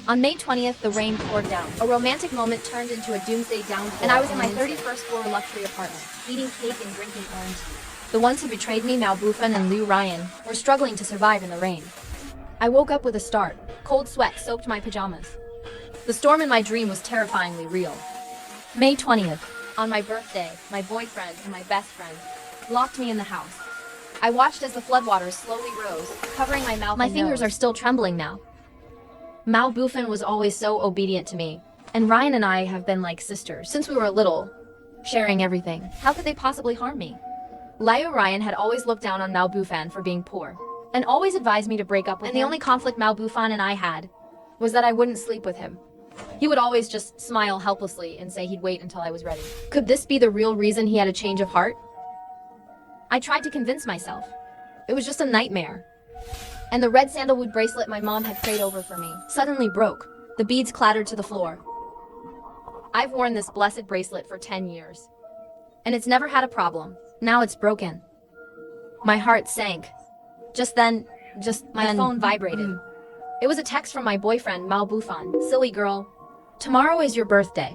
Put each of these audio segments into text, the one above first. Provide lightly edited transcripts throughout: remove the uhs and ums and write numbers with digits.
On May 20th, the rain poured down. A romantic moment turned into a doomsday downpour, and I was in my 31st floor luxury apartment, eating cake and drinking orange tea. The ones who betrayed me, Mal Bufan and Liu Ryan, were struggling to survive in the rain. I woke up with a start. Cold sweat soaked my pajamas. The storm in my dream was terrifyingly real. May 20th. On my birthday, my boyfriend and my best friend locked me in the house. I watched as the floodwaters slowly rose, covering my mouth and nose. My fingers are still trembling now. Mal Bufan was always so obedient to me, and Ryan and I have been like sisters since we were little, sharing everything. How could they possibly harm me? Liu Ryan had always looked down on Mal Bufan for being poor, and always advised me to break up with him. And the only conflict Mal Bufan and I had was that I wouldn't sleep with him. He would always just smile helplessly and say he'd wait until I was ready. Could this be the real reason he had a change of heart? I tried to convince myself. It was just a nightmare. And the red sandalwood bracelet my mom had prayed over for me suddenly broke. The beads clattered to the floor. I've worn this blessed bracelet for 10 years. And it's never had a problem. Now it's broken. My heart sank. Just then, my phone vibrated. It was a text from my boyfriend, Mal Bufan. Silly girl. Tomorrow is your birthday.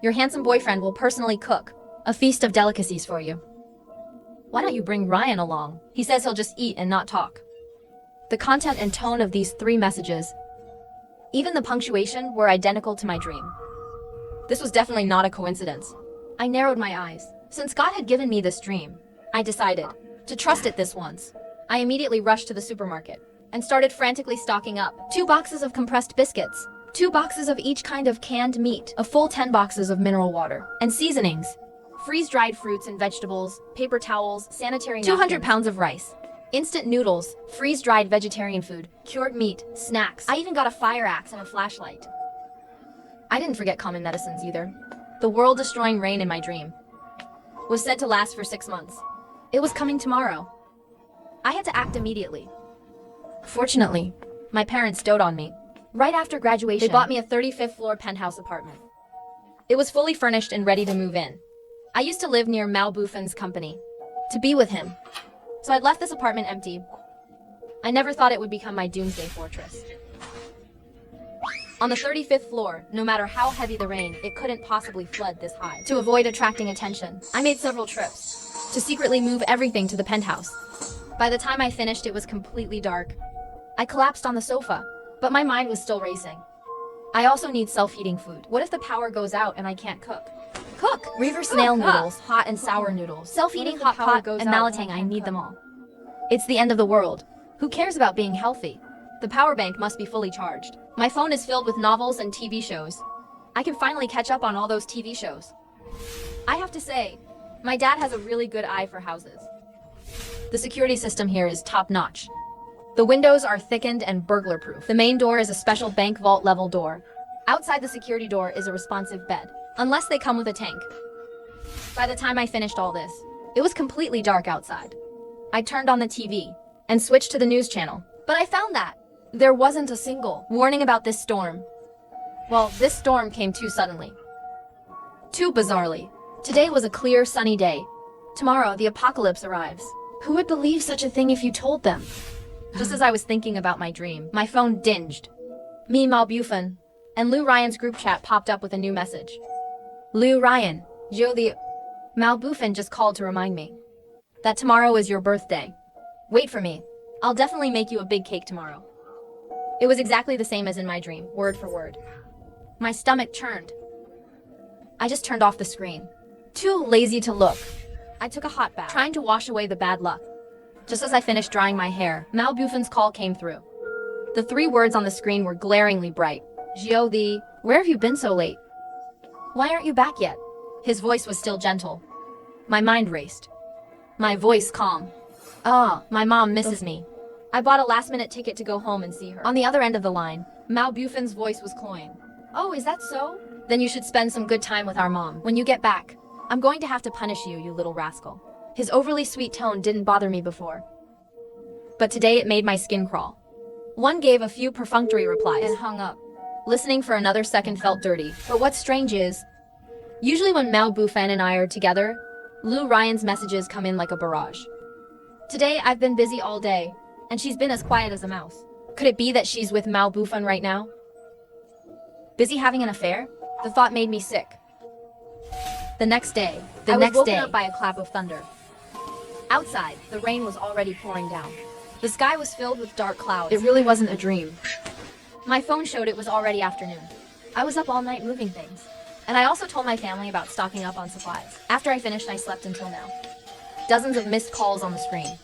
Your handsome boyfriend will personally cook a feast of delicacies for you. Why don't you bring Ryan along? He says he'll just eat and not talk. The content and tone of these 3 messages, even the punctuation, were identical to my dream. This was definitely not a coincidence. I narrowed my eyes. Since God had given me this dream, I decided to trust it this once. I immediately rushed to the supermarket and started frantically stocking up 2 boxes of compressed biscuits, 2 boxes of each kind of canned meat, a full 10 boxes of mineral water, and seasonings, freeze-dried fruits and vegetables, paper towels, sanitary napkins, 200 pounds of rice, instant noodles, freeze-dried vegetarian food, cured meat, snacks. I even got a fire axe and a flashlight. I didn't forget common medicines either. The world-destroying rain in my dream was said to last for 6 months. It was coming tomorrow. I had to act immediately. Fortunately, my parents doted on me. Right after graduation, they bought me a 35th floor penthouse apartment. It was fully furnished and ready to move in. I used to live near Mal Bufan's company, to be with him. So I'd left this apartment empty. I never thought it would become my doomsday fortress. On the 35th floor, no matter how heavy the rain, it couldn't possibly flood this high. To avoid attracting attention, I made several trips to secretly move everything to the penthouse. By the time I finished, it was completely dark. I collapsed on the sofa, but my mind was still racing. I also need self-heating food. What if the power goes out and I can't cook? Cook! River snail noodles, hot and sour noodles, self-eating hot pot, and malatang. I need them all. It's the end of the world. Who cares about being healthy? The power bank must be fully charged. My phone is filled with novels and TV shows. I can finally catch up on all those TV shows. I have to say, my dad has a really good eye for houses. The security system here is top-notch. The windows are thickened and burglar-proof. The main door is a special bank vault level door. Outside the security door is a responsive bed, unless they come with a tank. By the time I finished all this, it was completely dark outside. I turned on the TV and switched to the news channel, but I found that there wasn't a single warning about this storm. Well, this storm came too suddenly. Too bizarrely. Today was a clear, sunny day. Tomorrow, the apocalypse arrives. Who would believe such a thing if you told them? Just as I was thinking about my dream, my phone dinged. Me, Mal Bufan, and Liu Ryan's group chat popped up with a new message. Liu Ryan, Mal Bufan just called to remind me that tomorrow is your birthday. Wait for me. I'll definitely make you a big cake tomorrow. It was exactly the same as in my dream, word for word. My stomach churned. I just turned off the screen. Too lazy to look. I took a hot bath, trying to wash away the bad luck. Just as I finished drying my hair, Mal Bufan's call came through. The 3 words on the screen were glaringly bright. Where have you been so late? Why aren't you back yet? His voice was still gentle. My mind raced. My voice calm. My mom misses me. I bought a last-minute ticket to go home and see her. On the other end of the line, Mal Bufan's voice was cloying. Oh, is that so? Then you should spend some good time with our mom. When you get back, I'm going to have to punish you, you little rascal. His overly sweet tone didn't bother me before. But today it made my skin crawl. One gave a few perfunctory replies and hung up. Listening for another second felt dirty. But what's strange is, usually when Mal Bufan and I are together, Liu Ryan's messages come in like a barrage. Today I've been busy all day, and she's been as quiet as a mouse. Could it be that she's with Mal Bufan right now? Busy having an affair? The thought made me sick. The next day, I was woken up by a clap of thunder. Outside, the rain was already pouring down. The sky was filled with dark clouds. It really wasn't a dream. My phone showed it was already afternoon. I was up all night moving things. And I also told my family about stocking up on supplies. After I finished, I slept until now. Dozens of missed calls on the screen.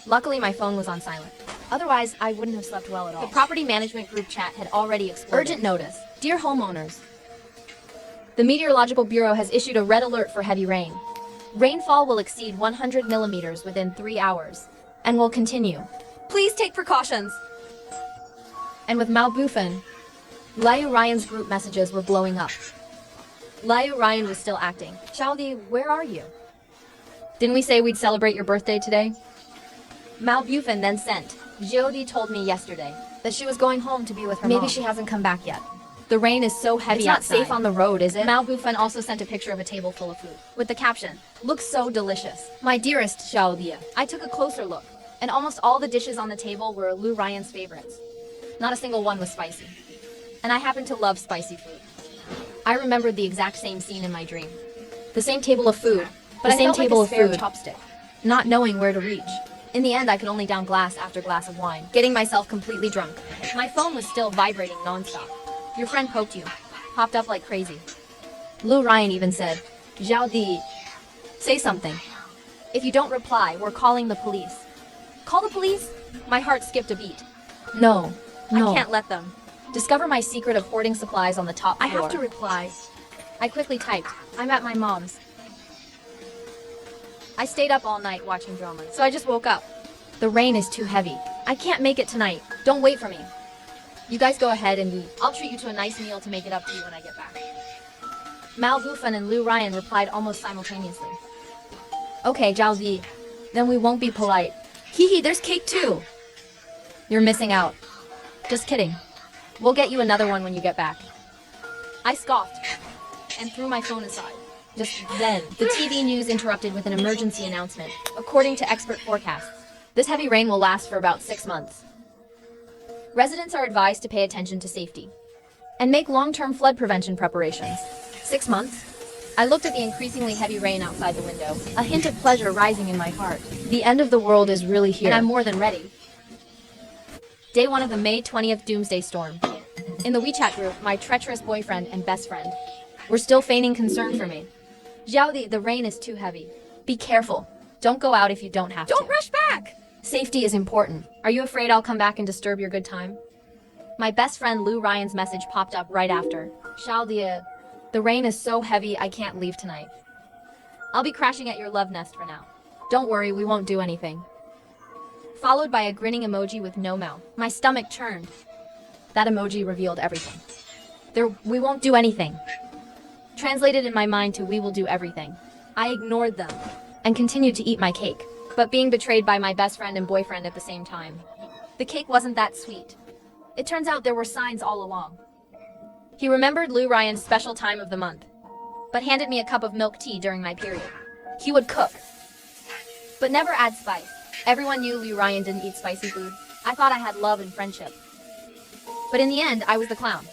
Luckily, my phone was on silent. Otherwise, I wouldn't have slept well at all. The property management group chat had already exploded. Urgent notice. Dear homeowners, the Meteorological Bureau has issued a red alert for heavy rain. Rainfall will exceed 100 millimeters within 3 hours and will continue. Please take precautions. And with Mao Bufan, Liu Ryan's group messages were blowing up. Liu Ryan was still acting. Xiaodi, where are you? Didn't we say we'd celebrate your birthday today? Mao Bufan then sent. Xiaodi told me yesterday that she was going home to be with her mom. Maybe she hasn't come back yet. The rain is so heavy outside. It's not safe on the road, is it? Mao Bufan also sent a picture of a table full of food with the caption, "Looks so delicious. My dearest Xiaodi." I took a closer look, and almost all the dishes on the table were Liu Ryan's favorites. Not a single one was spicy. And I happen to love spicy food. I remembered the exact same scene in my dream. The same table of food, but the same table of food, chopstick, not knowing where to reach. In the end, I could only down glass after glass of wine, getting myself completely drunk. My phone was still vibrating nonstop. Your friend poked you, popped up like crazy. Liu Ryan even said, "Zhao Di, say something. If you don't reply, we're calling the police." Call the police? My heart skipped a beat. No. I can't let them discover my secret of hoarding supplies on the top floor. I have to reply. I quickly typed, "I'm at my mom's." I stayed up all night watching dramas, so I just woke up. The rain is too heavy. I can't make it tonight. Don't wait for me. You guys go ahead and eat. I'll treat you to a nice meal to make it up to you when I get back. Mao Bufan and Liu Ryan replied almost simultaneously. Okay, Zhao Zi. Then we won't be polite. Hee, there's cake too. You're missing out. Just kidding. We'll get you another one when you get back. I scoffed and threw my phone aside. Just then, the TV news interrupted with an emergency announcement. According to expert forecasts, this heavy rain will last for about 6 months. Residents are advised to pay attention to safety and make long-term flood prevention preparations. 6 months? I looked at the increasingly heavy rain outside the window, a hint of pleasure rising in my heart. The end of the world is really here, and I'm more than ready. Day 1 of the May 20th doomsday storm. In the WeChat group, my treacherous boyfriend and best friend were still feigning concern for me. Xiaodi, the rain is too heavy. Be careful. Don't go out if you don't have to. Don't rush back! Safety is important. Are you afraid I'll come back and disturb your good time? My best friend Liu Ryan's message popped up right after. Xiaodi, the rain is so heavy I can't leave tonight. I'll be crashing at your love nest for now. Don't worry, we won't do anything. Followed by a grinning emoji with no mouth. My stomach churned. That emoji revealed everything. We won't do anything. Translated in my mind to "we will do everything." I ignored them and continued to eat my cake, but being betrayed by my best friend and boyfriend at the same time. The cake wasn't that sweet. It turns out there were signs all along. He remembered Liu Ryan's special time of the month, but handed me a cup of milk tea during my period. He would cook, but never add spice. Everyone knew Liu Ryan didn't eat spicy food. I thought I had love and friendship. But in the end, I was the clown.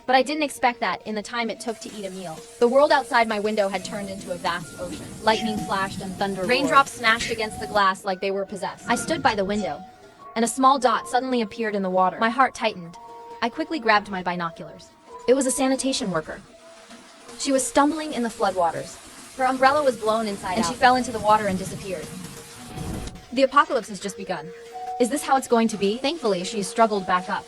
But I didn't expect that in the time it took to eat a meal. The world outside my window had turned into a vast ocean. Lightning flashed and thunder roared. Raindrops smashed against the glass like they were possessed. I stood by the window, and a small dot suddenly appeared in the water. My heart tightened. I quickly grabbed my binoculars. It was a sanitation worker. She was stumbling in the floodwaters. Her umbrella was blown inside out, and she fell into the water and disappeared. The apocalypse has just begun. Is this how it's going to be? Thankfully, she struggled back up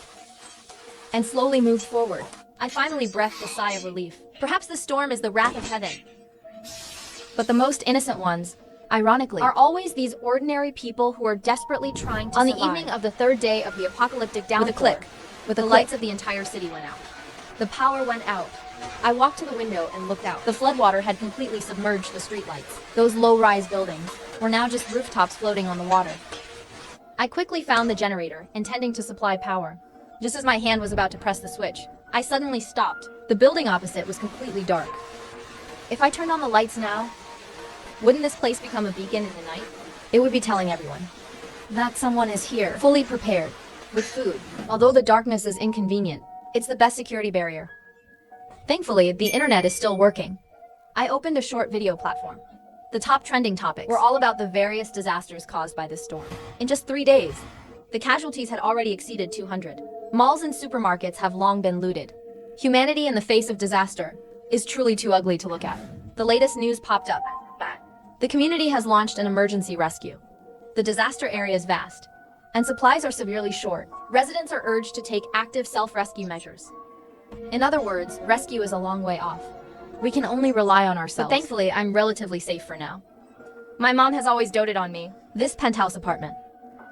and slowly moved forward. I finally breathed a sigh of relief. Perhaps the storm is the wrath of heaven. But the most innocent ones, ironically, are always these ordinary people who are desperately trying to survive. On the evening of the 3rd day of the apocalyptic downpour, the lights of the entire city went out. The power went out. I walked to the window and looked out. The floodwater had completely submerged the streetlights. Those low-rise buildings were now just rooftops floating on the water. I quickly found the generator, intending to supply power. Just as my hand was about to press the switch, I suddenly stopped. The building opposite was completely dark. If I turned on the lights now, wouldn't this place become a beacon in the night? It would be telling everyone that someone is here, fully prepared, with food. Although the darkness is inconvenient, It's the best security barrier. Thankfully, the internet is still working. I opened a short video platform. The top trending topics were all about the various disasters caused by this storm. In just 3 days, the casualties had already exceeded 200. Malls and supermarkets have long been looted. Humanity in the face of disaster is truly too ugly to look at. The latest news popped up. The community has launched an emergency rescue. The disaster area is vast, and supplies are severely short. Residents are urged to take active self-rescue measures. In other words, rescue is a long way off. We can only rely on ourselves. But thankfully, I'm relatively safe for now. My mom has always doted on me. This penthouse apartment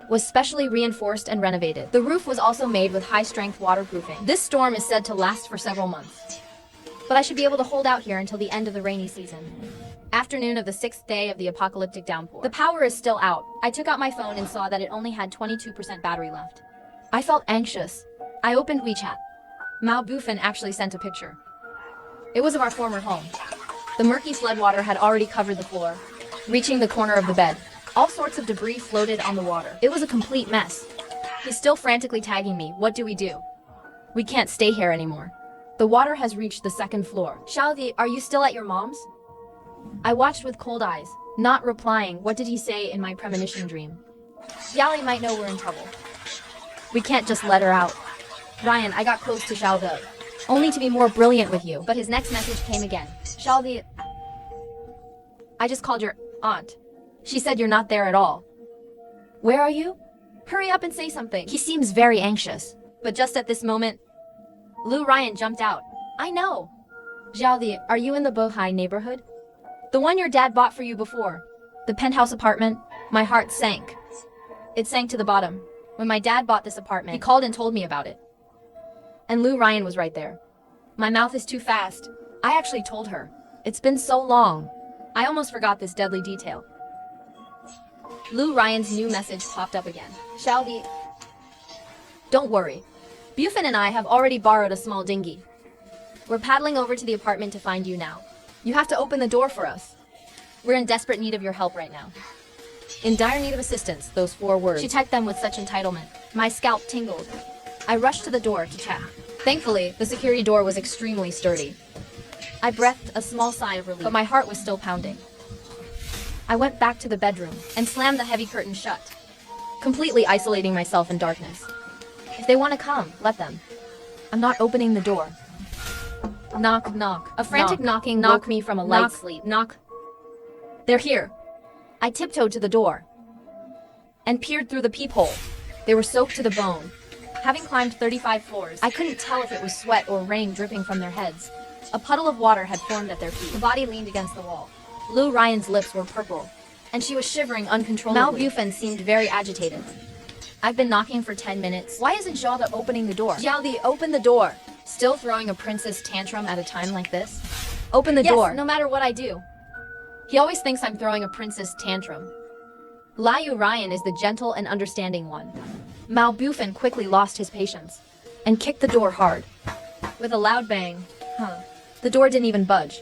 was specially reinforced and renovated. The roof was also made with high-strength waterproofing. This storm is said to last for several months, but I should be able to hold out here until the end of the rainy season. Afternoon of the 6th day of the apocalyptic downpour. The power is still out. I took out my phone and saw that it only had 22% battery left. I felt anxious. I opened WeChat. Mao Bufan actually sent a picture. It was of our former home. The murky floodwater had already covered the floor, reaching the corner of the bed. All sorts of debris floated on the water. It was a complete mess. He's still frantically tagging me. What do? We can't stay here anymore. The water has reached the 2nd floor. Xiaozi, are you still at your mom's? I watched with cold eyes, not replying. What did he say in my premonition dream? Yali might know we're in trouble. We can't just let her out. Ryan, I got close to Xiaozi, only to be more brilliant with you. But his next message came again. Xiaozi, I just called your aunt. She said you're not there at all. Where are you? Hurry up and say something. He seems very anxious. But just at this moment, Lu Ryan jumped out. I know. Xiaozi, are you in the Bohai neighborhood? The one your dad bought for you before. The penthouse apartment. My heart sank. It sank to the bottom. When my dad bought this apartment, he called and told me about it. And Lu Ryan was right there. My mouth is too fast. I actually told her. It's been so long. I almost forgot this deadly detail. Lu Ryan's new message popped up again. Xiaozi, don't worry. Bufan and I have already borrowed a small dinghy. We're paddling over to the apartment to find you now. You have to open the door for us. We're in desperate need of your help right now. In dire need of assistance, those 4 words. She typed them with such entitlement. My scalp tingled. I rushed to the door to check. Thankfully, the security door was extremely sturdy. I breathed a small sigh of relief, but my heart was still pounding. I went back to the bedroom and slammed the heavy curtain shut, completely isolating myself in darkness. If they want to come, let them. I'm not opening the door. Knock, knock. A frantic knocking woke me from a light sleep. Knock. They're here. I tiptoed to the door and peered through the peephole. They were soaked to the bone. Having climbed 35 floors, I couldn't tell if it was sweat or rain dripping from their heads. A puddle of water had formed at their feet. The body leaned against the wall. Lu Ryan's lips were purple, and she was shivering uncontrollably. Mao Bufan seemed very agitated. I've been knocking for 10 minutes. Why isn't Xiaoda opening the door? Xiaoda, open the door. Still throwing a princess tantrum at a time like this? Open the door. No matter what I do. He always thinks I'm throwing a princess tantrum. Liu Ryan is the gentle and understanding one. Mao Bufan quickly lost his patience and kicked the door hard. With a loud bang, the door didn't even budge.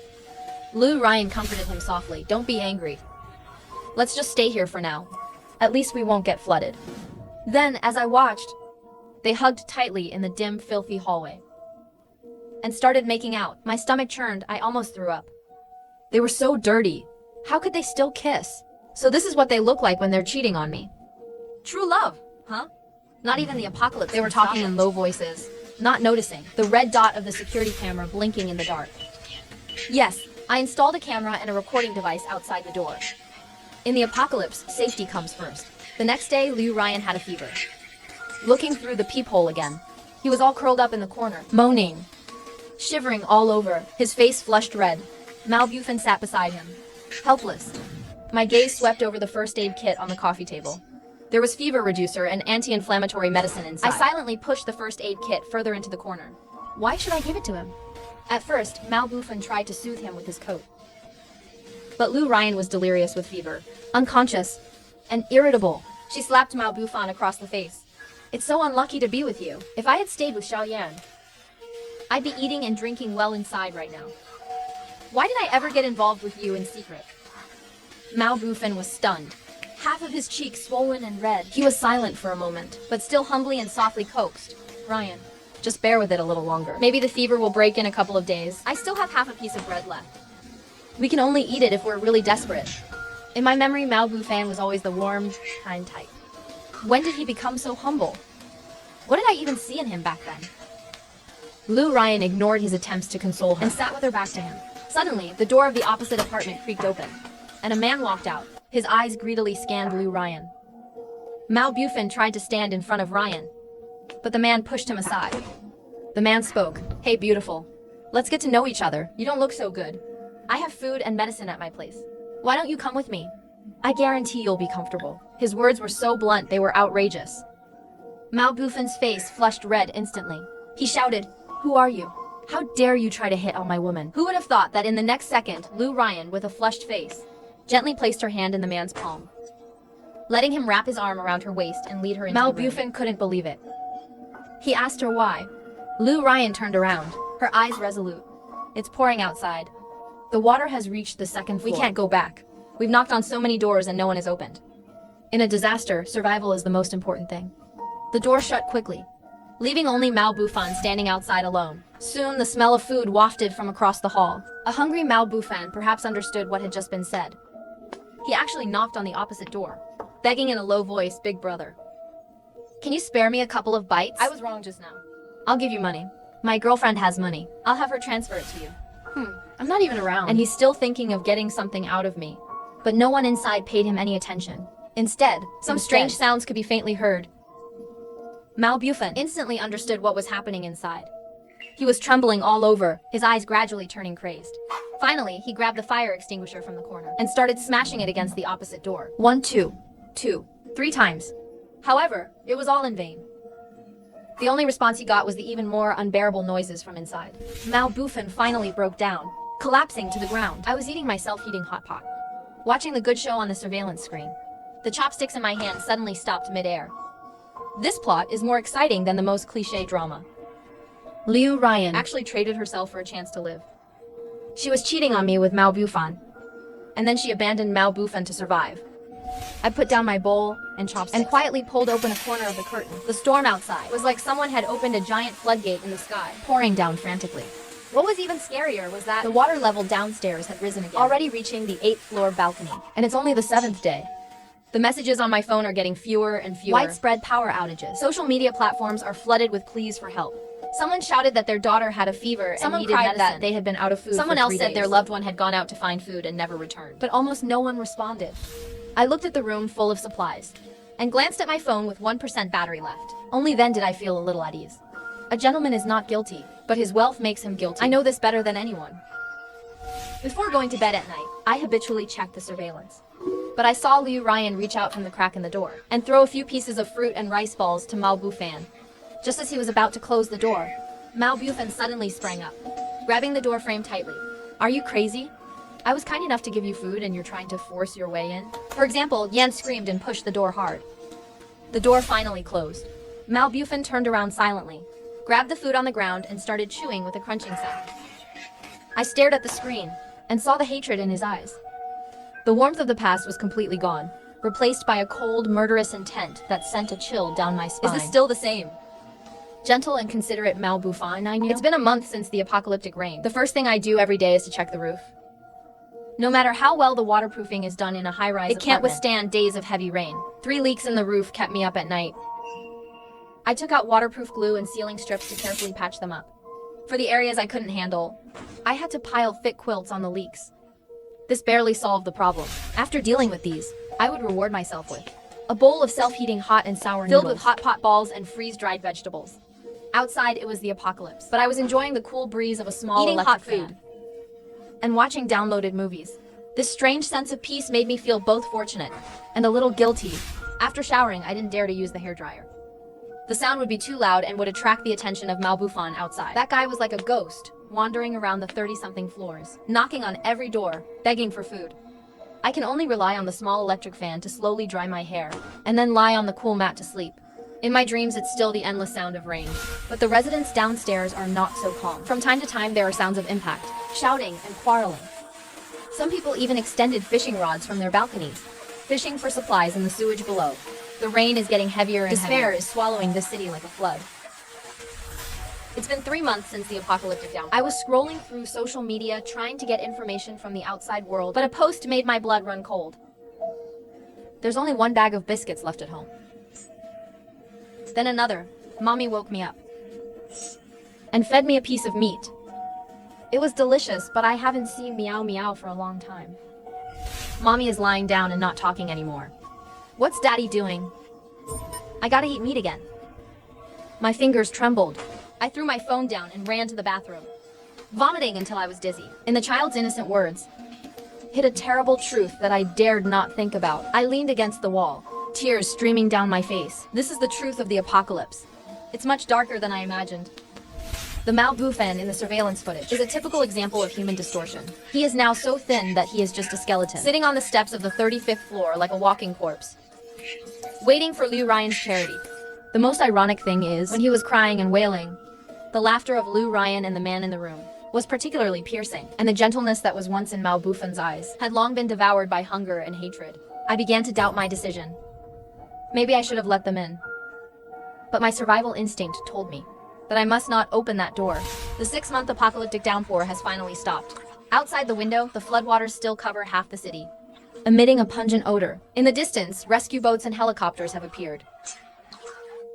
Lu Ryan comforted him softly. Don't be angry. Let's just stay here for now. At least we won't get flooded. Then, as I watched, they hugged tightly in the dim, filthy hallway and started making out. My stomach churned. I almost threw up. They were so dirty. How could they still kiss? So this is what they look like when they're cheating on me. True love, huh? Not even the apocalypse. They were talking in low voices, not noticing the red dot of the security camera blinking in the dark. Yes, I installed a camera and a recording device outside the door. In the apocalypse, safety comes first. The next day, Liu Ryan had a fever. Looking through the peephole again, he was all curled up in the corner, moaning, shivering all over, his face flushed red. Mao Bufan sat beside him, helpless. My gaze swept over the first aid kit on the coffee table. There was fever reducer and anti-inflammatory medicine inside. I silently pushed the first aid kit further into the corner. Why should I give it to him? At first, Mao Bufan tried to soothe him with his coat. But Lu Ryan was delirious with fever, unconscious, and irritable. She slapped Mao Bufan across the face. It's so unlucky to be with you. If I had stayed with Xiao Yan, I'd be eating and drinking well inside right now. Why did I ever get involved with you in secret? Mao Bufan was stunned, half of his cheeks swollen and red. He was silent for a moment, but still humbly and softly coaxed. Ryan, Just bear with it a little longer. Maybe the fever will break in a couple of days. I still have half a piece of bread left. We can only eat it if we're really desperate. In my memory, Mao Bufan was always the warm, kind type. When did he become so humble? What did I even see in him back then? Liu Ryan ignored his attempts to console her and sat with her back to him. Suddenly, the door of the opposite apartment creaked open, and a man walked out. His eyes greedily scanned Liu Ryan. Mao Bufan tried to stand in front of Ryan, but the man pushed him aside. The man spoke. "Hey, beautiful. Let's get to know each other. You don't look so good. I have food and medicine at my place. Why don't you come with me? I guarantee you'll be comfortable." His words were so blunt they were outrageous. Mao Bufan's face flushed red instantly. He shouted, "Who are you? How dare you try to hit on my woman?" Who would have thought that in the next second, Liu Ryan, with a flushed face, gently placed her hand in the man's palm, letting him wrap his arm around her waist and lead her into the room. Mao Bufan couldn't believe it. He asked her why. Liu Ryan turned around, her eyes resolute. "It's pouring outside. The water has reached the second floor. We can't go back. We've knocked on so many doors and no one has opened. In a disaster, survival is the most important thing." The door shut quickly, leaving only Mao Bufan standing outside alone. Soon, the smell of food wafted from across the hall. A hungry Mao Bufan perhaps understood what had just been said. He actually knocked on the opposite door, begging in a low voice, "Big brother, can you spare me a couple of bites? I was wrong just now. I'll give you money. My girlfriend has money. I'll have her transfer it to you." I'm not even around. And he's still thinking of getting something out of me. But no one inside paid him any attention. Instead, some strange sounds could be faintly heard. Mao Bufan instantly understood what was happening inside. He was trembling all over, his eyes gradually turning crazed. Finally, he grabbed the fire extinguisher from the corner and started smashing it against the opposite door. 1, 2, 2, 3 times. However, it was all in vain. The only response he got was the even more unbearable noises from inside. Mao Bufan finally broke down, collapsing to the ground. I was eating my self-heating hot pot, watching the good show on the surveillance screen. The chopsticks in my hand suddenly stopped mid-air. This plot is more exciting than the most cliché drama. Liu Ryan actually traded herself for a chance to live. She was cheating on me with Mao Bufan, and then she abandoned Mao Bufan to survive. I put down my bowl and chopsticks and quietly pulled open a corner of the curtain. The storm outside was like someone had opened a giant floodgate in the sky, pouring down frantically. What was even scarier was that the water level downstairs had risen again, already reaching the 8th floor balcony. And it's only the 7th day. The messages on my phone are getting fewer and fewer. Widespread power outages. Social media platforms are flooded with pleas for help. Someone shouted that their daughter had a fever and needed medicine. That they had been out of food. Someone else said their loved one had gone out to find food and never returned. But almost no one responded. I looked at the room full of supplies and glanced at my phone with 1% battery left. Only then did I feel a little at ease. A gentleman is not guilty, but his wealth makes him guilty. I know this better than anyone. Before going to bed at night, I habitually checked the surveillance. But I saw Liu Ryan reach out from the crack in the door and throw a few pieces of fruit and rice balls to Mao Bufan. Just as he was about to close the door, Mao Bufan suddenly sprang up, grabbing the door frame tightly. "Are you crazy? I was kind enough to give you food and you're trying to force your way in?" For example, Yan screamed and pushed the door hard. The door finally closed. Mao Bufan turned around silently, grabbed the food on the ground and started chewing with a crunching sound. I stared at the screen and saw the hatred in his eyes. The warmth of the past was completely gone, replaced by a cold, murderous intent that sent a chill down my spine. Is this still the same gentle and considerate Mao Bufan I knew? It's been a month since the apocalyptic rain. The first thing I do every day is to check the roof. No matter how well the waterproofing is done in a high-rise apartment, it can't withstand days of heavy rain. 3 leaks in the roof kept me up at night. I took out waterproof glue and sealing strips to carefully patch them up. For the areas I couldn't handle, I had to pile thick quilts on the leaks. This barely solved the problem. After dealing with these, I would reward myself with a bowl of self-heating hot and sour noodles filled with hot pot balls and freeze-dried vegetables. Outside, it was the apocalypse, but I was enjoying the cool breeze of a small electric hot food and watching downloaded movies. This strange sense of peace made me feel both fortunate and a little guilty. After showering, I didn't dare to use the hairdryer. The sound would be too loud and would attract the attention of Mao Bufan outside. That guy was like a ghost, wandering around the 30-something floors, knocking on every door, begging for food. I can only rely on the small electric fan to slowly dry my hair, and then lie on the cool mat to sleep. In my dreams, it's still the endless sound of rain, but the residents downstairs are not so calm. From time to time, there are sounds of impact, shouting, and quarreling. Some people even extended fishing rods from their balconies, fishing for supplies in the sewage below. The rain is getting heavier and heavier. Despair is swallowing the city like a flood. It's been 3 months since the apocalyptic downpour. I was scrolling through social media trying to get information from the outside world, but a post made my blood run cold. There's only one bag of biscuits left at home. Then another. Mommy woke me up and fed me a piece of meat. It was delicious, but I haven't seen Meow Meow for a long time. Mommy is lying down and not talking anymore. What's Daddy doing? I gotta eat meat again. My fingers trembled. I threw my phone down and ran to the bathroom, vomiting until I was dizzy. In the child's innocent words, hid a terrible truth that I dared not think about. I leaned against the wall, tears streaming down my face. This is the truth of the apocalypse. It's much darker than I imagined. The Malboufen in the surveillance footage is a typical example of human distortion. He is now so thin that he is just a skeleton, sitting on the steps of the 35th floor like a walking corpse, waiting for Liu Ryan's charity. The most ironic thing is, when he was crying and wailing, the laughter of Liu Ryan and the man in the room was particularly piercing, and the gentleness that was once in Malboufen's eyes had long been devoured by hunger and hatred. I began to doubt my decision. Maybe I should have let them in. But my survival instinct told me that I must not open that door. The 6-month apocalyptic downpour has finally stopped. Outside the window, the floodwaters still cover half the city, emitting a pungent odor. In the distance, rescue boats and helicopters have appeared.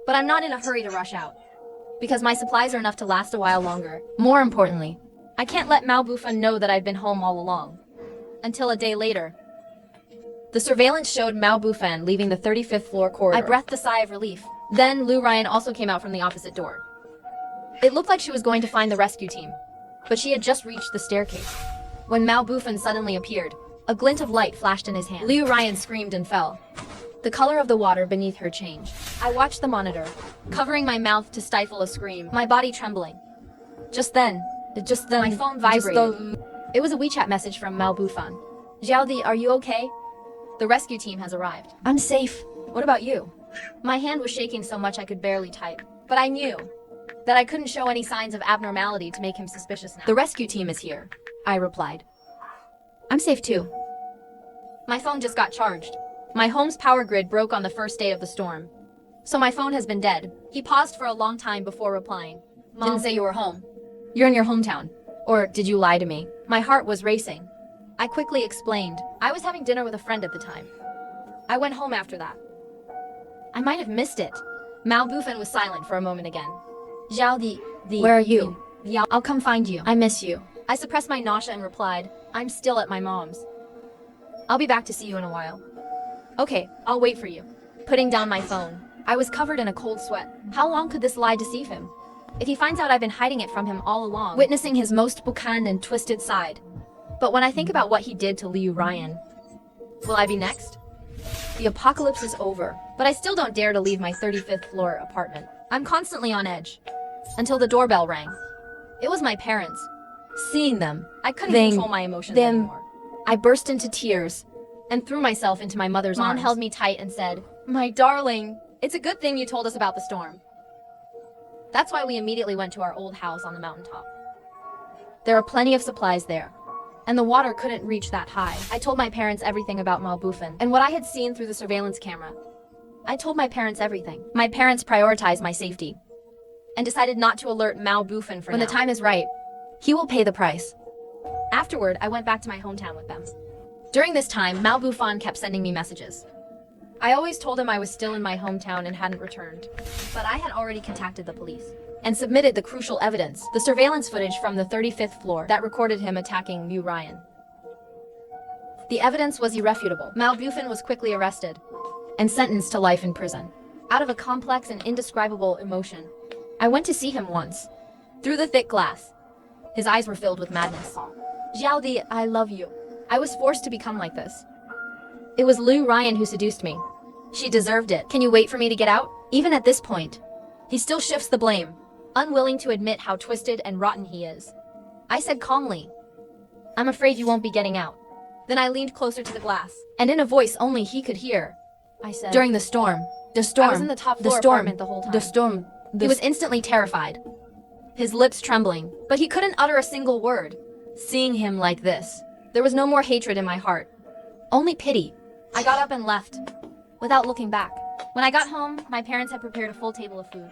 But I'm not in a hurry to rush out, because my supplies are enough to last a while longer. More importantly, I can't let Malboufen know that I've been home all along. Until a day later. The surveillance showed Malboufen leaving the 35th floor corridor. I breathed a sigh of relief. Then Liu Ryan also came out from the opposite door. It looked like she was going to find the rescue team, but she had just reached the staircase when Malboufen suddenly appeared. A glint of light flashed in his hand. Liu Ryan screamed and fell. The color of the water beneath her changed. I watched the monitor, covering my mouth to stifle a scream, my body trembling. Just then, my phone vibrated. It was a WeChat message from Malboufen. Xiaodi, are you okay? The rescue team has arrived. I'm safe. What about you? My hand was shaking so much I could barely type, but I knew that I couldn't show any signs of abnormality to make him suspicious now. The rescue team is here, I replied. I'm safe too. My phone just got charged. My home's power grid broke on the first day of the storm, so my phone has been dead. He paused for a long time before replying. Mom, didn't say you were home. You're in your hometown. Or did you lie to me? My heart was racing. I quickly explained. I was having dinner with a friend at the time. I went home after that. I might have missed it. Malboufen was silent for a moment again. Xiao, where are you? I'll come find you. I miss you. I suppressed my nausea and replied, I'm still at my mom's. I'll be back to see you in a while. Okay, I'll wait for you. Putting down my phone, I was covered in a cold sweat. How long could this lie deceive him? If he finds out I've been hiding it from him all along, witnessing his most boucan and twisted side. But when I think about what he did to Liu Ryan, will I be next? The apocalypse is over, but I still don't dare to leave my 35th floor apartment. I'm constantly on edge, until the doorbell rang. It was my parents. Seeing them, I couldn't control my emotions anymore. I burst into tears and threw myself into my mother's arms. Mom held me tight and said, my darling, it's a good thing you told us about the storm. That's why we immediately went to our old house on the mountaintop. There are plenty of supplies there, and the water couldn't reach that high. I told my parents everything about Malboufen and what I had seen through the surveillance camera. I told my parents everything. My parents prioritized my safety and decided not to alert Malboufen for now. When the time is right, he will pay the price. Afterward, I went back to my hometown with them. During this time, Malboufen kept sending me messages. I always told him I was still in my hometown and hadn't returned, but I had already contacted the police and submitted the crucial evidence, the surveillance footage from the 35th floor that recorded him attacking Liu Ryan. The evidence was irrefutable. Malboufen was quickly arrested and sentenced to life in prison. Out of a complex and indescribable emotion, I went to see him once. Through the thick glass, his eyes were filled with madness. Xiaodi, I love you. I was forced to become like this. It was Liu Ryan who seduced me. She deserved it. Can you wait for me to get out? Even at this point, he still shifts the blame, unwilling to admit how twisted and rotten he is. I said calmly, I'm afraid you won't be getting out. Then I leaned closer to the glass, and in a voice only he could hear, I said, during the storm. I was in the top floor apartment the whole time. He was instantly terrified, his lips trembling, but he couldn't utter a single word. Seeing him like this, there was no more hatred in my heart, only pity. I got up and left, without looking back. When I got home, my parents had prepared a full table of food.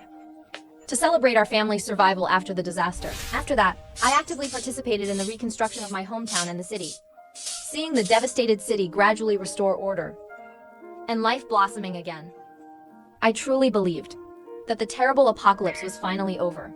to celebrate our family's survival after the disaster. After that, I actively participated in the reconstruction of my hometown and the city. Seeing the devastated city gradually restore order and life blossoming again, I truly believed that the terrible apocalypse was finally over.